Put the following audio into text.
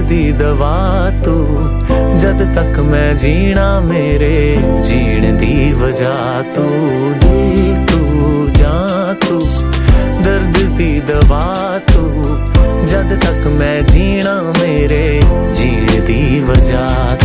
दी दवा तू, जद तक मैं जीना मेरे जीण दी वजह तू। दिल तू जां तू, दर्द दी दवा तू, जद तक मैं जीना मेरे जीण दी वजह